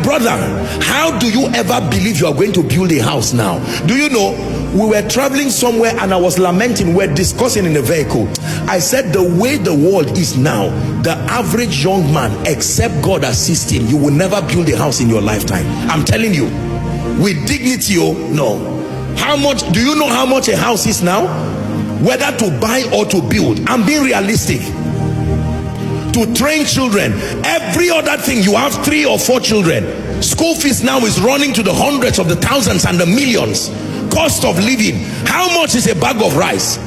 brother, how do you ever believe you are going to build a house now? Do you know, we were traveling somewhere and I was lamenting, we're discussing in the vehicle. I said, the way the world is now, the average young man, except God assist him, you will never build a house in your lifetime. I'm telling you, with dignity, oh no. How much, do you know how much a house is now? Whether to buy or to build. I'm being realistic. To train children, every other thing, you have 3 or 4 children. School fees now is running to the hundreds of the thousands and the millions. Cost of living. How much is a bag of rice?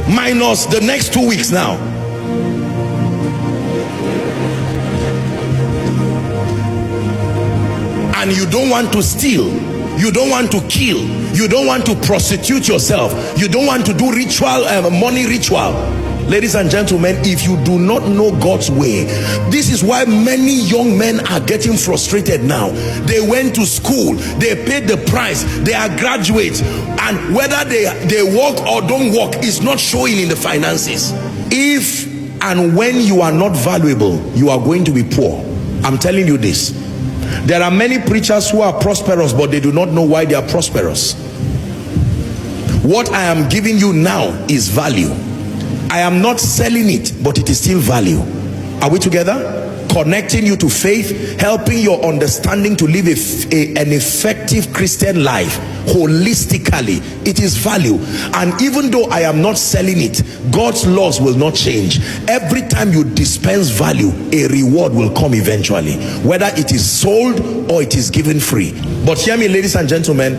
Minus the next 2 weeks now. And you don't want to steal, you don't want to kill, you don't want to prostitute yourself, you don't want to do ritual, money ritual. Ladies and gentlemen, if you do not know God's way, this is why many young men are getting frustrated now. They went to school, they paid the price, they are graduates, and whether they work or don't work is not showing in the finances. If and when you are not valuable, you are going to be poor. I'm telling you this. There are many preachers who are prosperous, but they do not know why they are prosperous. What I am giving you now is value. I am not selling it, but it is still value. Are we together? Connecting you to faith, helping your understanding to live an effective Christian life holistically. It is value. And even though I am not selling it, God's laws will not change. Every time you dispense value, a reward will come eventually, whether it is sold or it is given free. But hear me, ladies and gentlemen,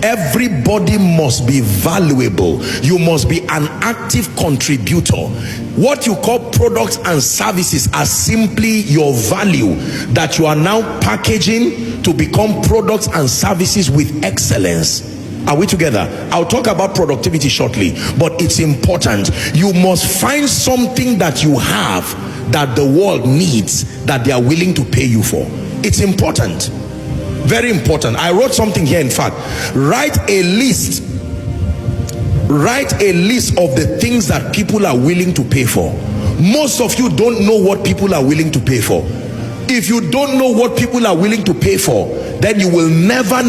everybody must be valuable. You must be an active contributor. What you call products and services are simply your value that you are now packaging to become products and services with excellence. Are we together? I'll talk about productivity shortly, but it's important. You must find something that you have that the world needs, that they are willing to pay you for. It's important, very important. I wrote something here. In fact, write a list of the things that people are willing to pay for. Most of you don't know what people are willing to pay for. If you don't know what people are willing to pay for, then you will never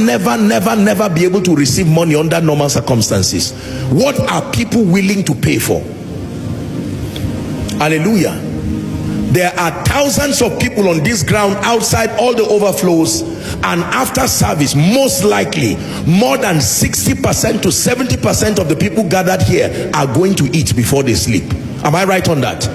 be able to receive money under normal circumstances. What are people willing to pay for? Hallelujah. There are thousands of people on this ground outside all the overflows, and after service, most likely more than 60% to 70% of the people gathered here are going to eat before they sleep. Am I right on that?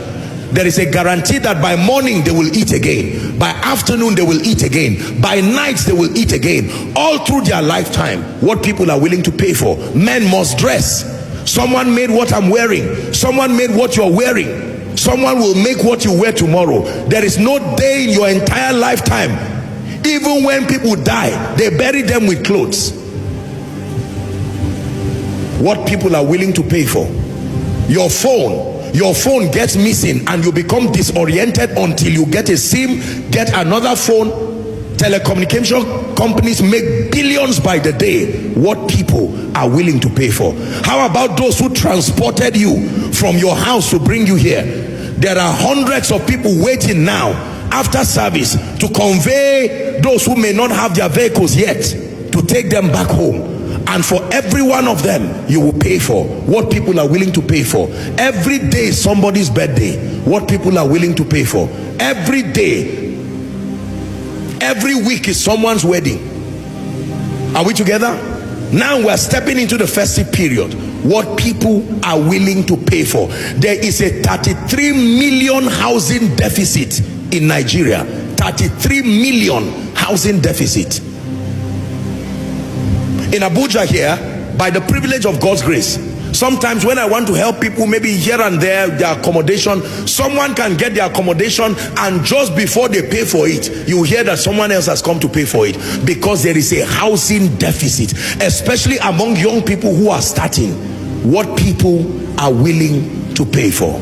There is a guarantee that by morning they will eat again, by afternoon they will eat again, by nights they will eat again, all through their lifetime. What people are willing to pay for. Men must dress. Someone made what I'm wearing, someone made what you're wearing, someone will make what you wear tomorrow. There is no day in your entire lifetime, even when people die, they bury them with clothes. What people are willing to pay for. Your phone gets missing and you become disoriented until you get a SIM, get another phone. Telecommunication companies make billions by the day. What people are willing to pay for. How about those who transported you from your house to bring you here? There are hundreds of people waiting now after service to convey those who may not have their vehicles yet, to take them back home. And for every one of them, you will pay for. What people are willing to pay for. Every day is somebody's birthday. What people are willing to pay for. Every day, every week is someone's wedding. Are we together? Now we're stepping into the festive period. What people are willing to pay for. There is a 33 million housing deficit in Nigeria. 33 million housing deficit. In Abuja here, by the privilege of God's grace, sometimes when I want to help people, maybe here and there, their accommodation, someone can get their accommodation, and just before they pay for it, you hear that someone else has come to pay for it, because there is a housing deficit, especially among young people who are starting. What people are willing to pay for.